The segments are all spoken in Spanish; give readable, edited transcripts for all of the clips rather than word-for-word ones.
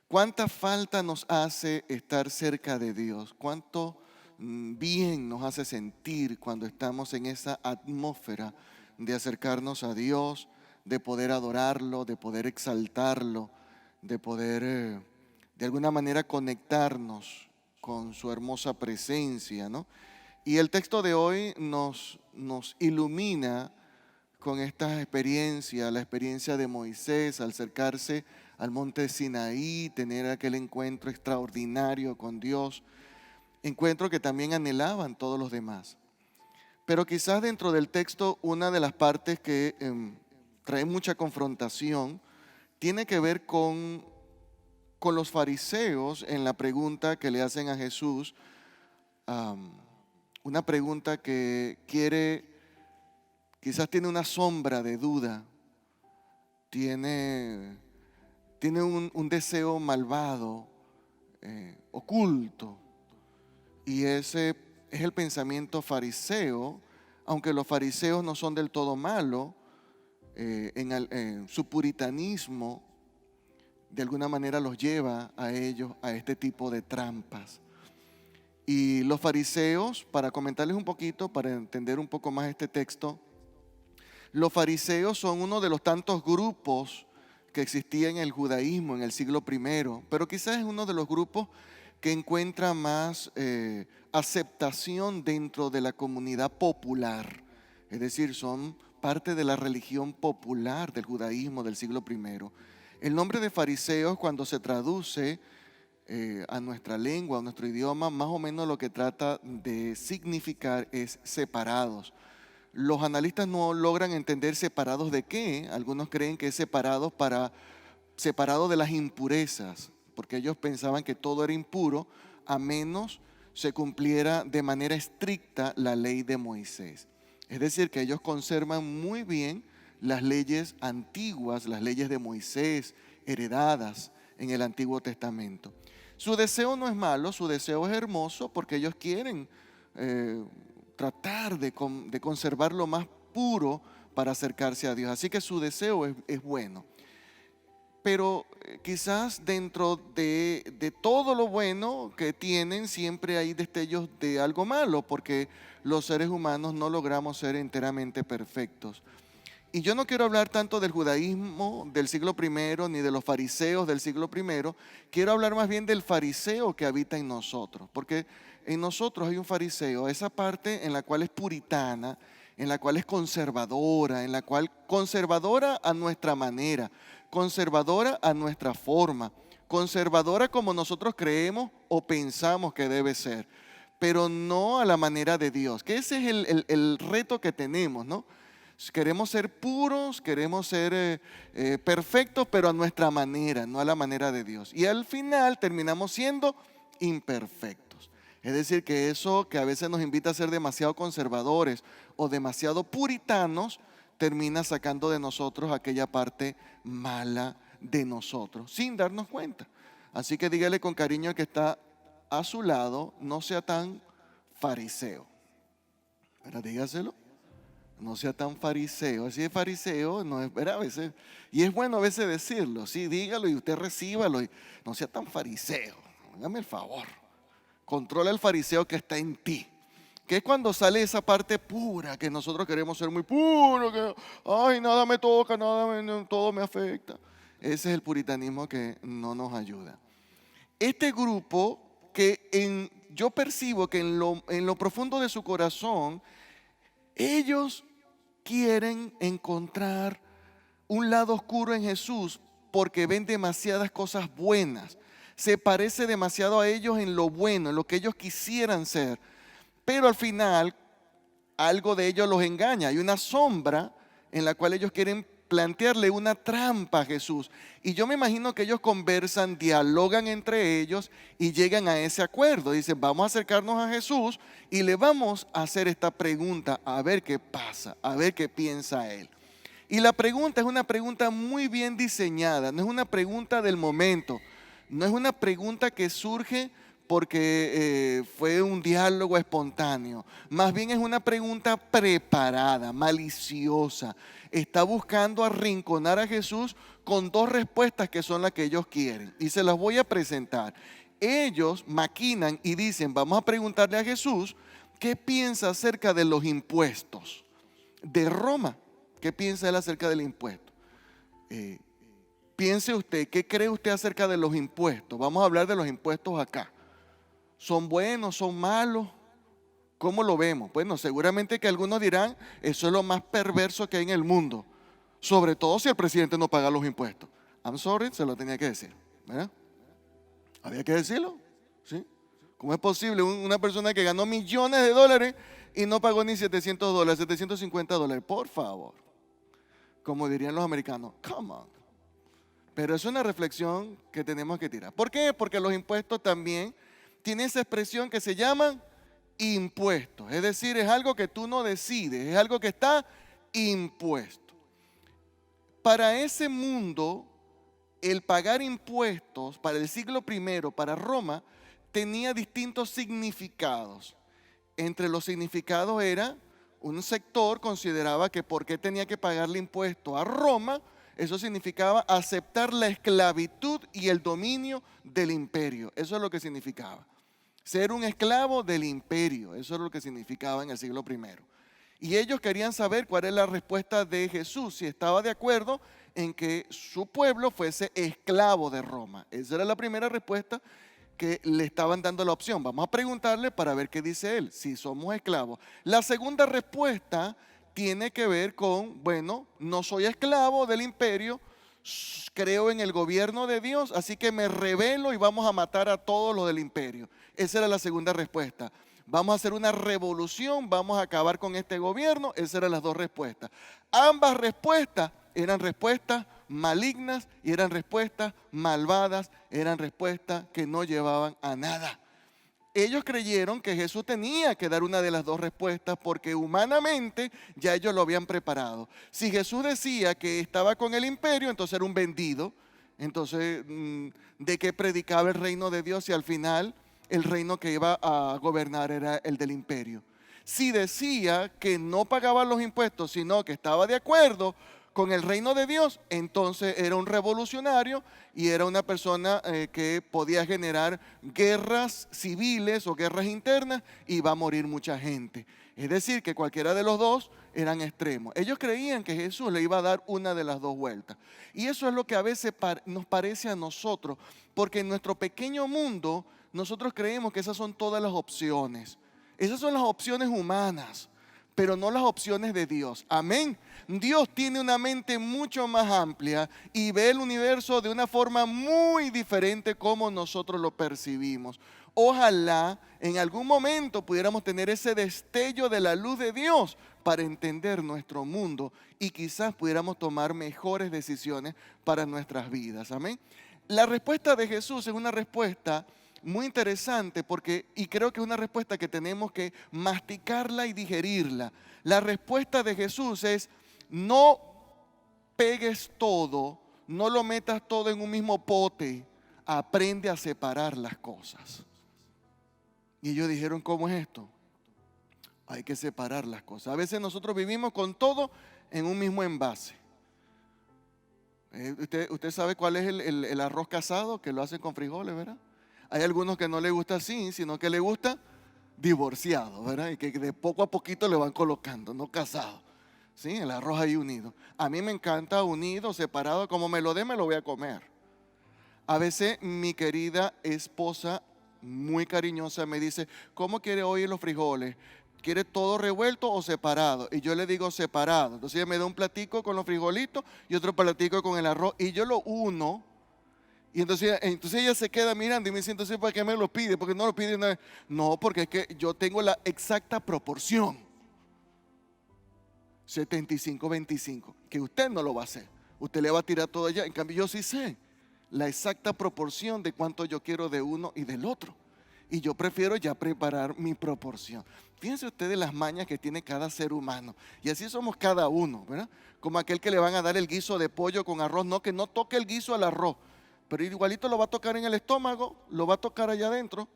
¿Cuánta falta nos hace estar cerca de Dios? ¿Cuánto bien nos hace sentir cuando estamos en esa atmósfera de acercarnos a Dios, de poder adorarlo, de poder exaltarlo, de poder de alguna manera conectarnos con su hermosa presencia, ¿no? Y el texto de hoy nos ilumina con esta experiencia, la experiencia de Moisés al acercarse al monte Sinaí, tener aquel encuentro extraordinario con Dios, encuentro que también anhelaban todos los demás. Pero quizás dentro del texto una de las partes que trae mucha confrontación tiene que ver con los fariseos en la pregunta que le hacen a Jesús, am, una pregunta que quizás tiene una sombra de duda, tiene un deseo malvado, oculto, y ese es el pensamiento fariseo, aunque los fariseos no son del todo malos, en su puritanismo de alguna manera los lleva a ellos a este tipo de trampas. Y los fariseos, para comentarles un poquito, para entender un poco más este texto, los fariseos son uno de los tantos grupos que existía en el judaísmo en el siglo I, pero quizás es uno de los grupos que encuentra más aceptación dentro de la comunidad popular. Es decir, son parte de la religión popular del judaísmo del siglo I. El nombre de fariseos, cuando se traduce a nuestra lengua, a nuestro idioma, más o menos lo que trata de significar es separados. Los analistas no logran entender separados de qué. Algunos creen que es separado de las impurezas, porque ellos pensaban que todo era impuro a menos se cumpliera de manera estricta la ley de Moisés. Es decir, que ellos conservan muy bien las leyes antiguas, las leyes de Moisés, heredadas en el Antiguo Testamento. Su deseo no es malo, su deseo es hermoso, porque ellos quieren tratar de conservar lo más puro para acercarse a Dios. Así que su deseo es bueno. Pero quizás dentro de todo lo bueno que tienen, siempre hay destellos de algo malo, porque los seres humanos no logramos ser enteramente perfectos. Y yo no quiero hablar tanto del judaísmo del siglo I ni de los fariseos del siglo I, quiero hablar más bien del fariseo que habita en nosotros, porque en nosotros hay un fariseo, esa parte en la cual es puritana, en la cual es conservadora, en la cual conservadora a nuestra manera, conservadora a nuestra forma, conservadora como nosotros creemos o pensamos que debe ser, pero no a la manera de Dios, que ese es el reto que tenemos, ¿no? Queremos ser puros, queremos ser perfectos, pero a nuestra manera, no a la manera de Dios. Y al final terminamos siendo imperfectos. Es decir, que eso que a veces nos invita a ser demasiado conservadores o demasiado puritanos, termina sacando de nosotros aquella parte mala de nosotros, sin darnos cuenta. Así que dígale con cariño al que está a su lado, no sea tan fariseo. Pero dígaselo. No sea tan fariseo. Así es fariseo, no es, a veces, y es bueno a veces decirlo, sí, dígalo y usted recíbalo. Y no sea tan fariseo. Hágame el favor. Controla el fariseo que está en ti. Que es cuando sale esa parte pura, que nosotros queremos ser muy puros, que ay, nada me toca, todo me afecta. Ese es el puritanismo que no nos ayuda. Este grupo yo percibo que en lo profundo de su corazón, ellos quieren encontrar un lado oscuro en Jesús porque ven demasiadas cosas buenas. Se parece demasiado a ellos en lo bueno, en lo que ellos quisieran ser. Pero al final algo de ellos los engaña. Hay una sombra en la cual ellos quieren plantearle una trampa a Jesús. Y yo me imagino que ellos conversan, dialogan entre ellos y llegan a ese acuerdo. Dicen, vamos a acercarnos a Jesús y le vamos a hacer esta pregunta, a ver qué pasa, a ver qué piensa él. Y la pregunta es una pregunta muy bien diseñada, no es una pregunta del momento, no es una pregunta que surge porque fue un diálogo espontáneo. Más bien es una pregunta preparada, maliciosa. Está buscando arrinconar a Jesús con dos respuestas que son las que ellos quieren. Y se las voy a presentar. Ellos maquinan y dicen, vamos a preguntarle a Jesús, ¿qué piensa acerca de los impuestos de Roma? ¿Qué piensa él acerca del impuesto? Piense usted, ¿qué cree usted acerca de los impuestos? Vamos a hablar de los impuestos acá. ¿Son buenos? ¿Son malos? ¿Cómo lo vemos? Bueno, seguramente que algunos dirán, eso es lo más perverso que hay en el mundo. Sobre todo si el presidente no paga los impuestos. I'm sorry, se lo tenía que decir, ¿verdad? Había que decirlo, ¿sí? ¿Cómo es posible una persona que ganó millones de dólares y no pagó ni $700, $750? Por favor. Como dirían los americanos, come on. Pero es una reflexión que tenemos que tirar. ¿Por qué? Porque los impuestos también tienen esa expresión que se llama impuestos. Es decir, es algo que tú no decides, es algo que está impuesto. Para ese mundo, el pagar impuestos para el siglo I, para Roma, tenía distintos significados. Entre los significados era, un sector consideraba que por qué tenía que pagarle impuesto a Roma, eso significaba aceptar la esclavitud y el dominio del imperio. Eso es lo que significaba. Ser un esclavo del imperio, eso es lo que significaba en el siglo I. Y ellos querían saber cuál es la respuesta de Jesús, si estaba de acuerdo en que su pueblo fuese esclavo de Roma. Esa era la primera respuesta que le estaban dando la opción. Vamos a preguntarle para ver qué dice él, si somos esclavos. La segunda respuesta tiene que ver con, bueno, no soy esclavo del imperio, creo en el gobierno de Dios, así que me rebelo y vamos a matar a todos los del imperio. Esa era la segunda respuesta. Vamos a hacer una revolución, vamos a acabar con este gobierno. Esas eran las dos respuestas. Ambas respuestas eran respuestas malignas y eran respuestas malvadas, eran respuestas que no llevaban a nada. Ellos creyeron que Jesús tenía que dar una de las dos respuestas porque humanamente ya ellos lo habían preparado. Si Jesús decía que estaba con el imperio, entonces era un vendido. Entonces, ¿de qué predicaba el reino de Dios si al final el reino que iba a gobernar era el del imperio? Si decía que no pagaba los impuestos, sino que estaba de acuerdo con el reino de Dios, entonces era un revolucionario y era una persona que podía generar guerras civiles o guerras internas y va a morir mucha gente. Es decir, que cualquiera de los dos eran extremos. Ellos creían que Jesús le iba a dar una de las dos vueltas. Y eso es lo que a veces nos parece a nosotros, porque en nuestro pequeño mundo nosotros creemos que esas son todas las opciones. Esas son las opciones humanas, pero no las opciones de Dios. Amén. Dios tiene una mente mucho más amplia y ve el universo de una forma muy diferente como nosotros lo percibimos. Ojalá en algún momento pudiéramos tener ese destello de la luz de Dios para entender nuestro mundo y quizás pudiéramos tomar mejores decisiones para nuestras vidas. Amén. La respuesta de Jesús es una respuesta muy interesante y creo que es una respuesta que tenemos que masticarla y digerirla. La respuesta de Jesús es: no pegues todo, no lo metas todo en un mismo pote, aprende a separar las cosas. Y ellos dijeron, ¿cómo es esto? Hay que separar las cosas. A veces nosotros vivimos con todo en un mismo envase. Usted sabe cuál es el arroz casado, que lo hacen con frijoles, ¿verdad? Hay algunos que no les gusta así, sino que les gusta divorciado, ¿verdad? Y que de poco a poquito le van colocando, no casado. ¿Sí? El arroz ahí unido. A mí me encanta unido, separado, como me lo dé, me lo voy a comer. A veces mi querida esposa, muy cariñosa, me dice, ¿cómo quiere hoy los frijoles? ¿Quiere todo revuelto o separado? Y yo le digo separado. Entonces ella me da un platico con los frijolitos y otro platico con el arroz y yo lo uno. Y entonces ella se queda mirando y me dice, entonces ¿para qué me lo pide? Porque no lo pide una vez. No, porque es que yo tengo la exacta proporción. 75-25, que usted no lo va a hacer. Usted le va a tirar todo allá. En cambio yo sí sé la exacta proporción de cuánto yo quiero de uno y del otro. Y yo prefiero ya preparar mi proporción. Fíjense ustedes las mañas que tiene cada ser humano. Y así somos cada uno, ¿verdad? Como aquel que le van a dar el guiso de pollo con arroz. No, que no toque el guiso al arroz. Pero igualito lo va a tocar en el estómago, lo va a tocar allá adentro.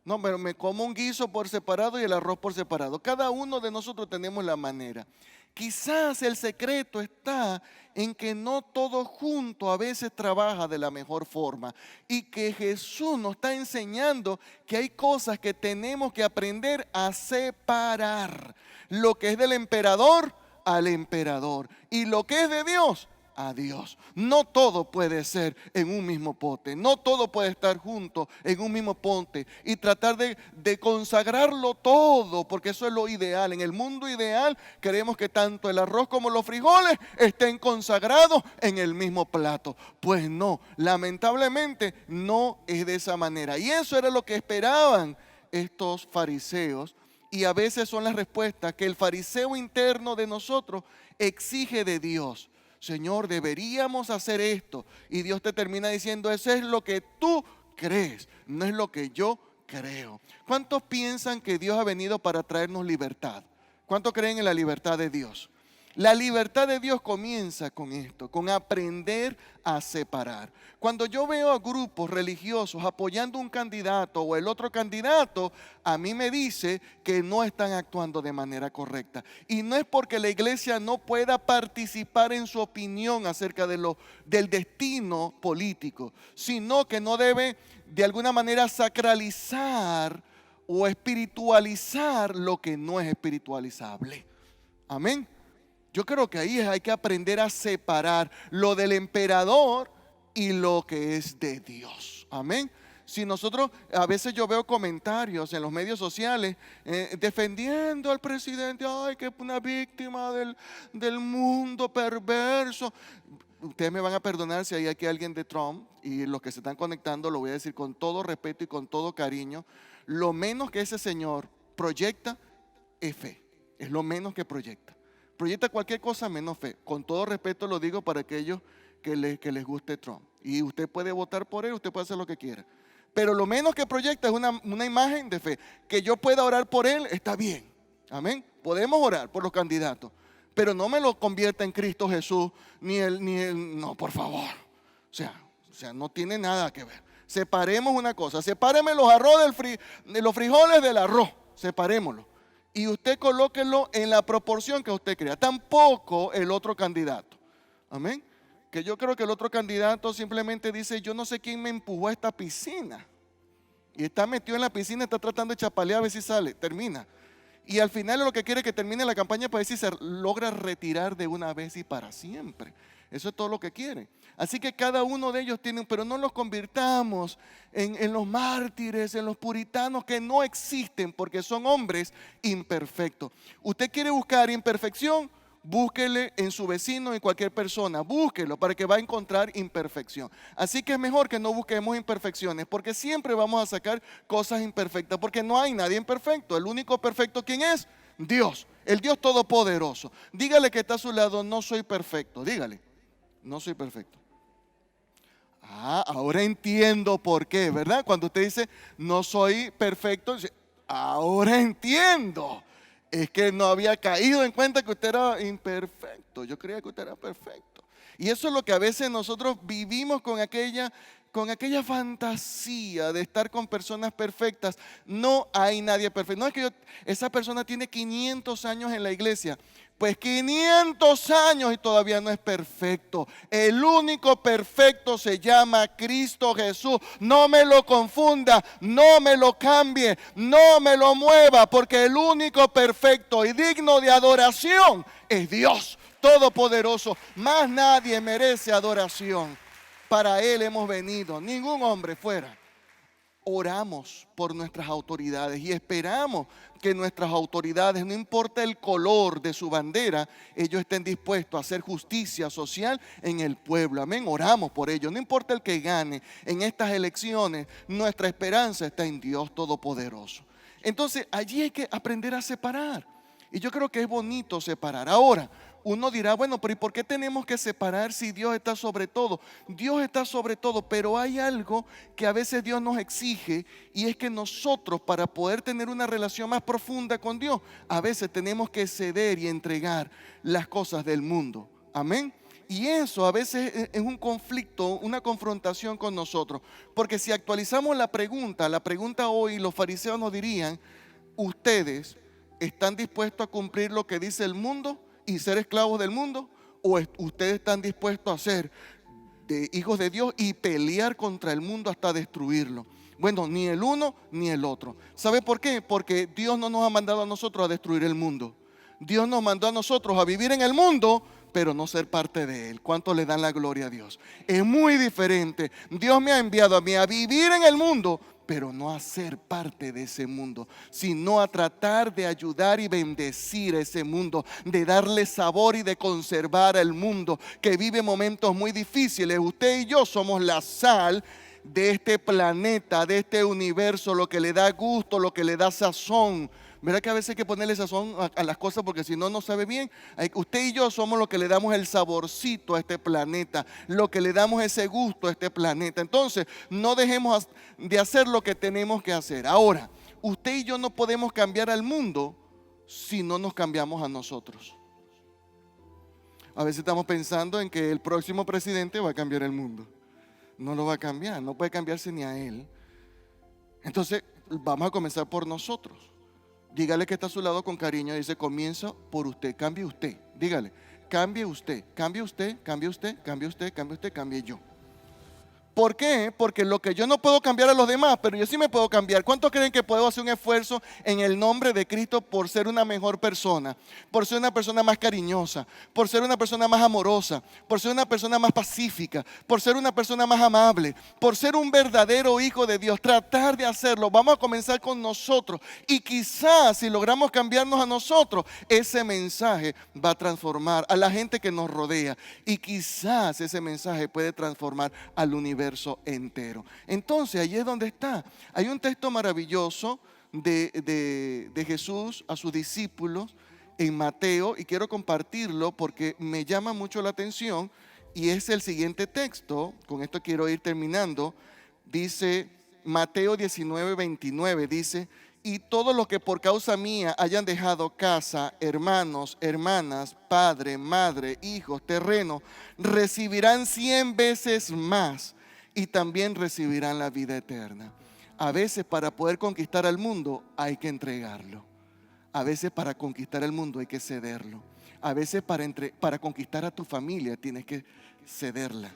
No, pero me como un guiso por separado y el arroz por separado. Cada uno de nosotros tenemos la manera. Quizás el secreto está en que no todo junto a veces trabaja de la mejor forma y que Jesús nos está enseñando que hay cosas que tenemos que aprender a separar. Lo que es del emperador al emperador y lo que es de Dios a Dios. No todo puede ser en un mismo pote, no todo puede estar junto en un mismo pote y tratar de consagrarlo todo, porque eso es lo ideal. En el mundo ideal queremos que tanto el arroz como los frijoles estén consagrados en el mismo plato. Pues no, lamentablemente no es de esa manera. Y eso era lo que esperaban estos fariseos. Y a veces son las respuestas que el fariseo interno de nosotros exige de Dios. Señor, deberíamos hacer esto. Y Dios te termina diciendo, eso es lo que tú crees, no es lo que yo creo. ¿Cuántos piensan que Dios ha venido para traernos libertad? ¿Cuántos creen en la libertad de Dios? La libertad de Dios comienza con esto, con aprender a separar. Cuando yo veo a grupos religiosos apoyando un candidato o el otro candidato, a mí me dice que no están actuando de manera correcta. Y no es porque la iglesia no pueda participar en su opinión acerca del destino político, sino que no debe de alguna manera sacralizar o espiritualizar lo que no es espiritualizable. Amén. Yo creo que ahí hay que aprender a separar lo del emperador y lo que es de Dios. Amén. Si nosotros, a veces yo veo comentarios en los medios sociales defendiendo al presidente, ay, que es una víctima del mundo perverso. Ustedes me van a perdonar si hay aquí alguien de Trump, y los que se están conectando lo voy a decir con todo respeto y con todo cariño. Lo menos que ese señor proyecta es fe, es lo menos que proyecta. Proyecta cualquier cosa menos fe. Con todo respeto lo digo para aquellos que les guste Trump. Y usted puede votar por él, usted puede hacer lo que quiera. Pero lo menos que proyecta es una imagen de fe. Que yo pueda orar por él, está bien. Amén. Podemos orar por los candidatos. Pero no me lo convierta en Cristo Jesús, no, por favor. O sea, no tiene nada que ver. Separemos una cosa. Sepáreme los arroz de los frijoles del arroz. Separémoslo. Y usted colóquelo en la proporción que usted crea. Tampoco el otro candidato. Amén. Que yo creo que el otro candidato simplemente dice, yo no sé quién me empujó a esta piscina. Y está metido en la piscina, está tratando de chapalear a ver si sale. Termina. Y al final lo que quiere es que termine la campaña para ver si se logra retirar de una vez y para siempre. Eso es todo lo que quiere. Así que cada uno de ellos tiene, pero no los convirtamos en los mártires, en los puritanos que no existen porque son hombres imperfectos. Usted quiere buscar imperfección, búsquele en su vecino, en cualquier persona, búsquelo para que va a encontrar imperfección. Así que es mejor que no busquemos imperfecciones, porque siempre vamos a sacar cosas imperfectas, porque no hay nadie imperfecto. El único perfecto, ¿quién es? Dios, el Dios todopoderoso. Dígale que está a su lado, no soy perfecto, dígale, no soy perfecto. Ah, ahora entiendo por qué, ¿verdad? Cuando usted dice, no soy perfecto, ahora entiendo. Es que no había caído en cuenta que usted era imperfecto. Yo creía que usted era perfecto. Y eso es lo que a veces nosotros vivimos con aquella fantasía de estar con personas perfectas. No hay nadie perfecto. No es que esa persona tiene 500 años en la iglesia. Pues 500 años y todavía no es perfecto. El único perfecto se llama Cristo Jesús. No me lo confunda, no me lo cambie, no me lo mueva, porque el único perfecto y digno de adoración es Dios Todopoderoso. Más nadie merece adoración. Para Él hemos venido, ningún hombre fuera. Oramos por nuestras autoridades y esperamos que nuestras autoridades, no importa el color de su bandera, ellos estén dispuestos a hacer justicia social en el pueblo. Amén. Oramos por ellos. No importa el que gane en estas elecciones, nuestra esperanza está en Dios Todopoderoso. Entonces, allí hay que aprender a separar. Y yo creo que es bonito separar. Ahora, uno dirá, bueno, pero ¿y por qué tenemos que separar si Dios está sobre todo? Dios está sobre todo, pero hay algo que a veces Dios nos exige, y es que nosotros, para poder tener una relación más profunda con Dios, a veces tenemos que ceder y entregar las cosas del mundo. Amén. Y eso a veces es un conflicto, una confrontación con nosotros. Porque si actualizamos la pregunta hoy, los fariseos nos dirían: ¿ustedes están dispuestos a cumplir lo que dice el mundo y ser esclavos del mundo? ¿O ustedes están dispuestos a ser de hijos de Dios y pelear contra el mundo hasta destruirlo? Bueno, ni el uno ni el otro. ¿Sabe por qué? Porque Dios no nos ha mandado a nosotros a destruir el mundo. Dios nos mandó a nosotros a vivir en el mundo, pero no ser parte de él. ¿Cuánto le dan la gloria a Dios? Es muy diferente. Dios me ha enviado a mí a vivir en el mundo, pero no a ser parte de ese mundo, sino a tratar de ayudar y bendecir ese mundo, de darle sabor y de conservar el mundo que vive momentos muy difíciles. Usted y yo somos la sal de este planeta, de este universo, lo que le da gusto, lo que le da sazón. ¿Verdad que a veces hay que ponerle sazón a las cosas porque si no, no sabe bien? Usted y yo somos los que le damos el saborcito a este planeta, lo que le damos ese gusto a este planeta. Entonces, no dejemos de hacer lo que tenemos que hacer. Ahora, usted y yo no podemos cambiar al mundo si no nos cambiamos a nosotros. A veces estamos pensando en que el próximo presidente va a cambiar el mundo. No lo va a cambiar, no puede cambiarse ni a él. Entonces, vamos a comenzar por nosotros. Dígale que está a su lado con cariño. Dice: comienza por usted, cambie usted. Dígale: cambie usted, cambie usted, cambie usted, cambie usted, cambie usted, cambie yo. ¿Por qué? Porque lo que yo no puedo cambiar a los demás, pero yo sí me puedo cambiar. ¿Cuántos creen que puedo hacer un esfuerzo en el nombre de Cristo por ser una mejor persona? Por ser una persona más cariñosa, por ser una persona más amorosa, por ser una persona más pacífica, por ser una persona más amable, por ser un verdadero hijo de Dios. Tratar de hacerlo. Vamos a comenzar con nosotros. Y quizás si logramos cambiarnos a nosotros, ese mensaje va a transformar a la gente que nos rodea. Y quizás ese mensaje puede transformar al universo entero. Entonces, allí es donde está. Hay un texto maravilloso de Jesús a sus discípulos en Mateo, y quiero compartirlo porque me llama mucho la atención, y es el siguiente texto. Con esto quiero ir terminando. Dice Mateo 19:29, dice: y todos los que por causa mía hayan dejado casa, hermanos, hermanas, padre, madre, hijos, terreno, recibirán 100 veces más y también recibirán la vida eterna. A veces para poder conquistar al mundo hay que entregarlo. A veces para conquistar el mundo hay que cederlo. A veces para conquistar a tu familia tienes que cederla.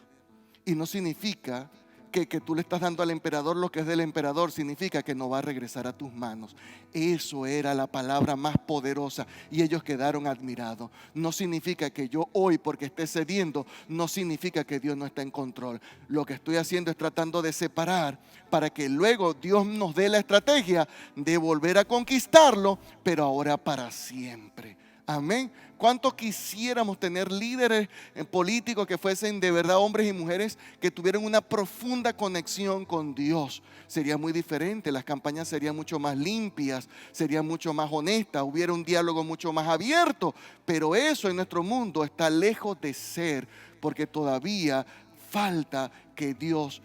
Y no significa que tú le estás dando al emperador lo que es del emperador, significa que no va a regresar a tus manos. Eso era la palabra más poderosa y ellos quedaron admirados. No significa que yo hoy, porque esté cediendo, no significa que Dios no está en control. Lo que estoy haciendo es tratando de separar para que luego Dios nos dé la estrategia de volver a conquistarlo, pero ahora para siempre. Amén. ¿Cuánto quisiéramos tener líderes políticos que fuesen de verdad hombres y mujeres que tuvieran una profunda conexión con Dios? Sería muy diferente, las campañas serían mucho más limpias, serían mucho más honestas, hubiera un diálogo mucho más abierto. Pero eso en nuestro mundo está lejos de ser, porque todavía falta que Dios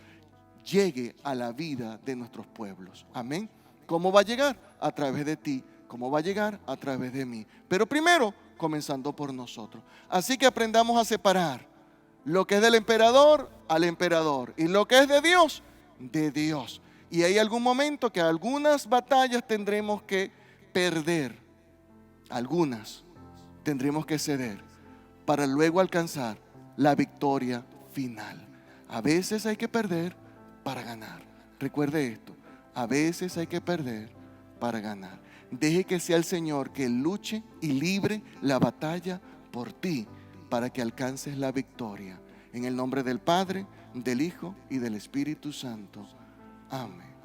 llegue a la vida de nuestros pueblos. Amén. ¿Cómo va a llegar? A través de ti. ¿Cómo va a llegar? A través de mí. Pero primero, comenzando por nosotros. Así que aprendamos a separar lo que es del emperador al emperador y lo que es de Dios, de Dios. Y hay algún momento que algunas batallas tendremos que perder. Algunas tendremos que ceder para luego alcanzar la victoria final. A veces hay que perder para ganar. Recuerde esto. A veces hay que perder para ganar. Deje que sea el Señor que luche y libre la batalla por ti para que alcances la victoria. En el nombre del Padre, del Hijo y del Espíritu Santo. Amén.